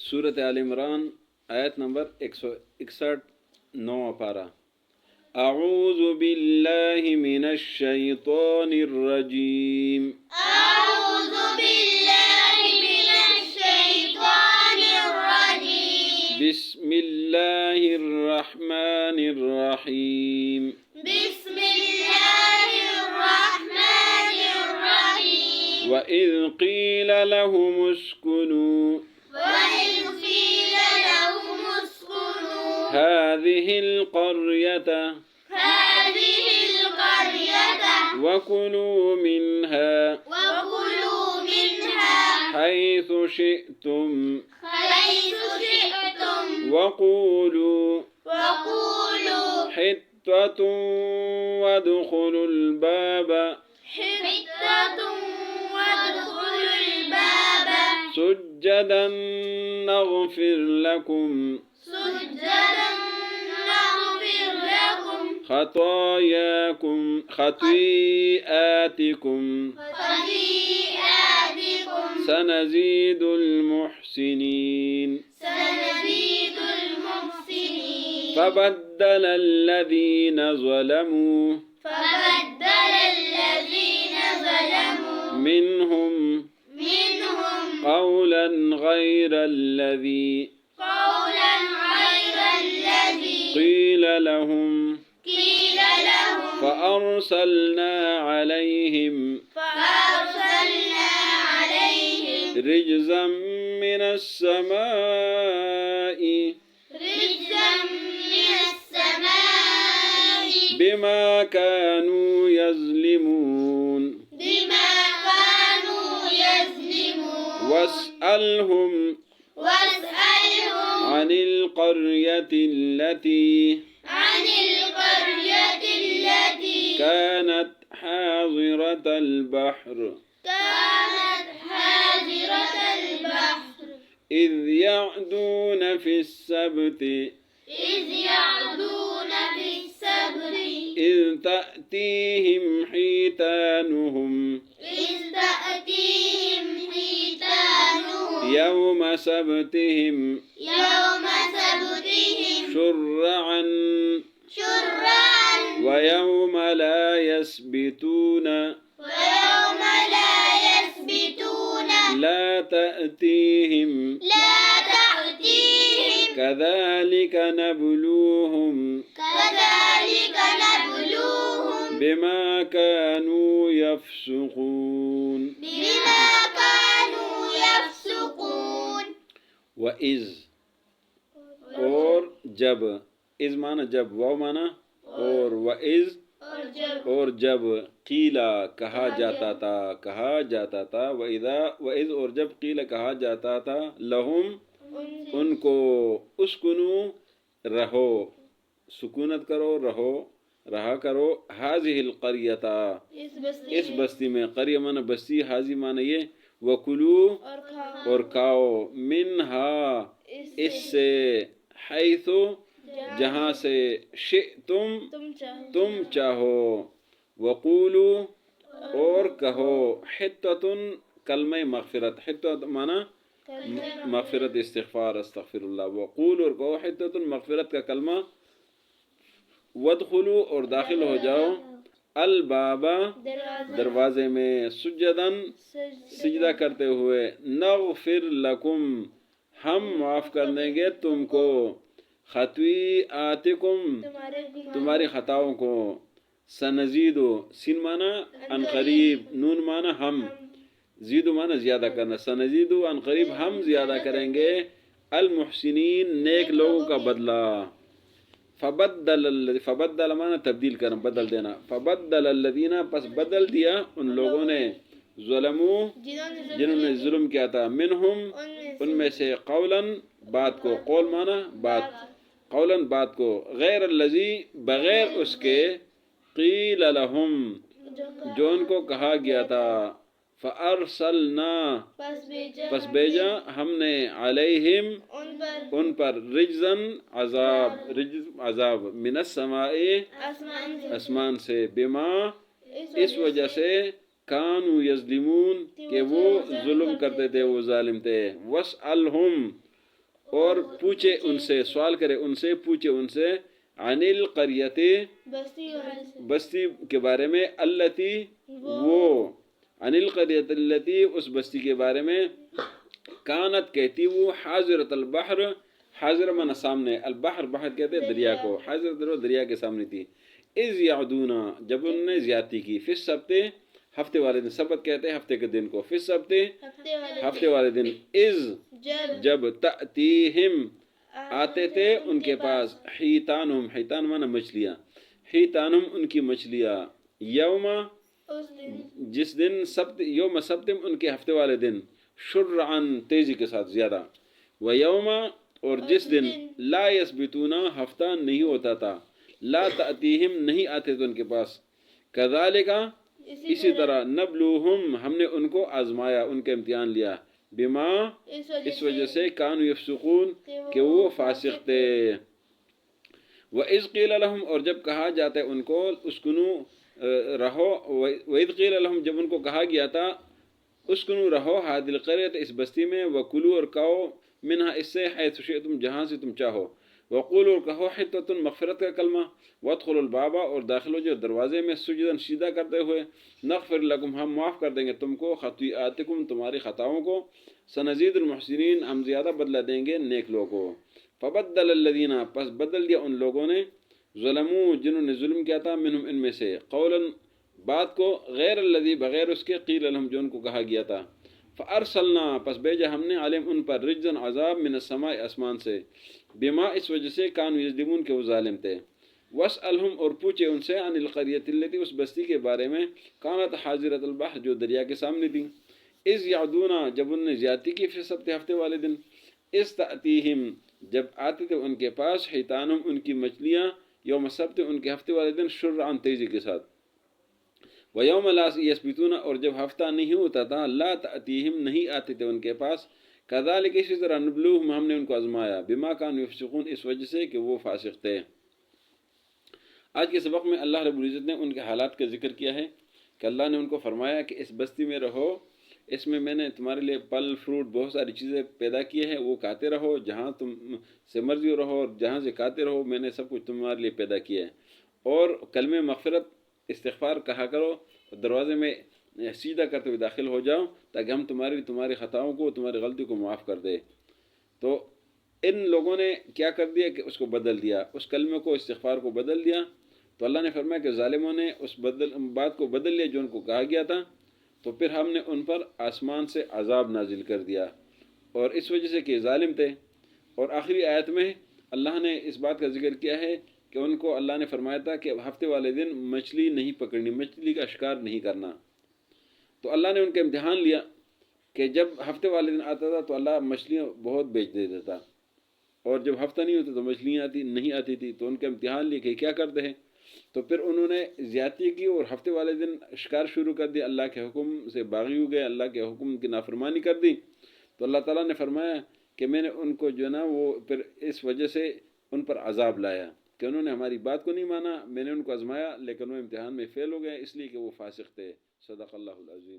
سورۃ آل عمران آیت نمبر 161 9 پارہ. اعوذ باللہ من الشیطان الرجیم. أعوذ بالله من الشيطان الرجيم. بسم اللہ الرحمن الرحیم. بسم الله الرحمن الرحيم. وَإِذْ قِيلَ لَهُمُ اسْكُنُوا وإذ قيل لهم اسكنوا هَٰذِهِ الْقَرْيَةَ هذه القرية وَكُلُوا مِنْهَا وكلوا منها حَيْثُ شِئْتُمْ حيث شئتم وَقُولُوا حِطَّةٌ وَادْخُلُوا الْبَابَ حطة وادخلوا الباب سُجَّدًا نَغْفِرْ لَكُمْ سجدا نغفر لكم خطيئاتكم خطيئاتكم سنزيد المحسنين. سنزيد المحسنين. فبدل الذين ظلموا منهم قولا غير الذي قولا غير الذي قيل لهم قيل لهم فأرسلنا عليهم رجزا من السماء رجزا من السماء بما كانوا يظلمون. بما كانوا يظلمون. واسألهم عن القرية التي كانت حاضرة البحر كانت حاضرة البحر إذ يعدون في السبت إذ يعدون في السبت إذ تأتيهم حيتانهم يوم سبتهم شرعا ويوم لا يسبتون ويوم لا يثبتون لا تأتيهم كذلك نبلوهم بما كانوا يفسقون. بما كانوا يفسقون. وَإِذْ اور جب، از مانا جب، واو مانا اور، وَإِذْ اور جب، قیلا کہا جاتا تھا، وَإِذْ اور جب قیلا کہا جاتا تھا، لہم ان کو، اسکنو رہو، سکونت کرو، رہا کرو، حاضح القریۃ اس بستی میں، قریہ مانا بستی، حاضی مانا یہ، وکلو اور کھاؤ، منہا اس سے، حیث جہاں سے، شئتم تم چاہو، وقولو اور کہو، حطۃ کلمہ مغفرت، حطۃ مانا مغفرت، استغفار، استغفر اللہ، وقول اور کہو، حطۃ مغفرت کا کلمہ، وادخلو اور داخل ہو جاؤ، البابا دروازے میں، سجدن سجدہ کرتے ہوئے، نغفر لکم ہم معاف کر دیں گے تم کو، خطیئاتکم تمہاری خطاؤں کو، سنزیدو سین مانا ان قریب، نون مانا ہم، زیدو مانا زیادہ کرنا، سنزیدو ان قریب ہم زیادہ کریں گے، المحسنین نیک لوگوں کا بدلہ. فبدل مانا تبدیل کرنا، بدل دینا، فبدل الذین پس بدل دیا ان لوگوں نے، ظلموا جنہوں نے ظلم کیا تھا، منہم ان میں سے، قولا بات کو، قول مانا بات، قولا بات کو، غیر الذی بغیر اس کے، قیل لہم جو ان کو کہا گیا تھا، فارسلنا پس بھیجا ہم نے، علیہم ان پر، رجزن عذاب، من السماء آسمان سے، بما اس وجہ سے، کانوا یظلمون کہ وہ ظلم کرتے تھے، وہ ظالم تھے، واسألہم اور پوچھے ان سے، سوال کرے ان سے، پوچھے ان سے، عن القریۃ بستی کے بارے میں، التی وہ، عن القریۃ التی اس بستی کے بارے میں، کانت کہتی وہ، حاضرۃ البحر، حاضر من سامنے، البحر بحر کہتے ہیں دریا کو، حاضر دریا کے سامنے تھی، اذ یعدونا جب انہوں نے زیادتی کی، فی السبت ہفتے والے دن، سبت کہتے ہیں ہفتے کے دن کو، فی السبت ہفتے والے دن، اذ جب، تأتیہم آتے تھے ان کے پاس، حیتانہم، حیتان مانا مچھلیاں، حیتانہم ان کی مچھلیاں، یوم جس دن، سبت یوم سبتم ان کے ہفتے والے دن، شرعن تیزی کے ساتھ زیادہ، و یوم اور جس دن، لا یثبتون ہفتہ نہیں ہوتا تھا، لا تأتیہم نہیں آتے تھے ان کے پاس، کذالک اسی طرح، نبلوہم ہم نے ان کو آزمایا، ان کا امتحان لیا، بما اس وجہ سے، کانوا یفسقون کہ وہ فاسق تھے، وَإِذْ قِيلَ لَهُمْ اور جب کہا جاتا ہے ان کو، اسکنو رہو، وَإِذْ قِيلَ لَهُمْ جب ان کو کہا گیا تھا، اسکنو رہو، هذه القرية اس بستی میں، وَكُلُوا اور کھاؤ، منها اس سے، حيث شئتم جہاں سے تم چاہو، وقولوا اور کہو، حطۃ مغفرت کا کلمہ، وادخلوا الباب اور داخل ہو جو دروازے میں، سجداً سجدہ کرتے ہوئے، نغفر لکم ہم معاف کر دیں گے تم کو، خطیئاتکم تمہاری خطاؤں کو، سنزید المحسنین ہم زیادہ بدلہ دیں گے نیک لوگوں کو، فبدل الذین پس بدل دیا ان لوگوں نے، ظلموا جنہوں نے ظلم کیا تھا، منہم ان میں سے، قولا بات کو، غیر الذی بغیر اس کے، قیل لہم جو ان کو کہا گیا تھا، فارسلنا پس بھیجا ہم نے، علیہم ان پر، رجزن عذاب، من السماء آسمان سے، بما اس وجہ سے، کانوا یظلمون کہ وہ ظالم تھے، واسألہم اور پوچھے ان سے، عن القریۃ التی اس بستی کے بارے میں، کانت حاضرۃ البحر جو دریا کے سامنے تھی، اذ یعدونا جب انہوں نے زیادتی کی، فی السبت ہفتے والے دن، اذ تأتیہم جب آتے تھے ان کے پاس، حیتانہم ان کی مچھلیاں، یوم سبت ان کے ہفتے والے دن، شرعن تیزی کے ساتھ، وَيَوْمَ لَا يَسْبِتُونَ اور جب ہفتہ نہیں ہوتا تھا، لا تأتیہم نہیں آتے تھے ان کے پاس، کذالک اسی طرح، نبلوہم ہم نے ان کو آزمایا، بما کانوا یفسقون اس وجہ سے کہ وہ فاسق تھے۔ آج کے سبق میں اللہ رب العزت نے ان کے حالات کا ذکر کیا ہے کہ اللہ نے ان کو فرمایا کہ اس بستی میں رہو، اس میں نے تمہارے لیے پھل فروٹ بہت ساری چیزیں پیدا کی ہیں، وہ کھاتے رہو، جہاں تم سے مرضی رہو اور جہاں سے کھاتے رہو، میں نے سب کچھ تمہارے لیے پیدا کیا ہے، اور کلمہ مغفرت استغفار کہا کرو، دروازے میں سیدھا کرتے ہوئے داخل ہو جاؤ تاکہ ہم تمہاری خطاؤں کو، تمہاری غلطی کو معاف کر دے۔ تو ان لوگوں نے کیا کر دیا کہ اس کو بدل دیا، اس کلمے کو، استغفار کو بدل دیا، تو اللہ نے فرمایا کہ ظالموں نے اس بات کو بدل لیا جو ان کو کہا گیا تھا، تو پھر ہم نے ان پر آسمان سے عذاب نازل کر دیا، اور اس وجہ سے کہ ظالم تھے۔ اور آخری آیت میں اللہ نے اس بات کا ذکر کیا ہے کہ ان کو اللہ نے فرمایا تھا کہ ہفتے والے دن مچھلی نہیں پکڑنی، مچھلی کا شکار نہیں کرنا، تو اللہ نے ان کا امتحان لیا کہ جب ہفتے والے دن آتا تھا تو اللہ مچھلیاں بہت بیچ دیتا تھا، اور جب ہفتہ نہیں ہوتا تو مچھلیاں نہیں آتی تھی، تو ان کا امتحان لیا کہ کیا کرتے ہیں، تو پھر انہوں نے زیادتی کی اور ہفتے والے دن شکار شروع کر دیا، اللہ کے حکم سے باغی ہو گئے، اللہ کے حکم کی نافرمانی کر دی، تو اللہ تعالیٰ نے فرمایا کہ میں نے ان کو جو نا وہ پھر اس وجہ سے ان پر عذاب لایا کہ انہوں نے ہماری بات کو نہیں مانا، میں نے ان کو آزمایا لیکن وہ امتحان میں فیل ہو گئے، اس لیے کہ وہ فاسق تھے۔ صدق اللہ العظیم۔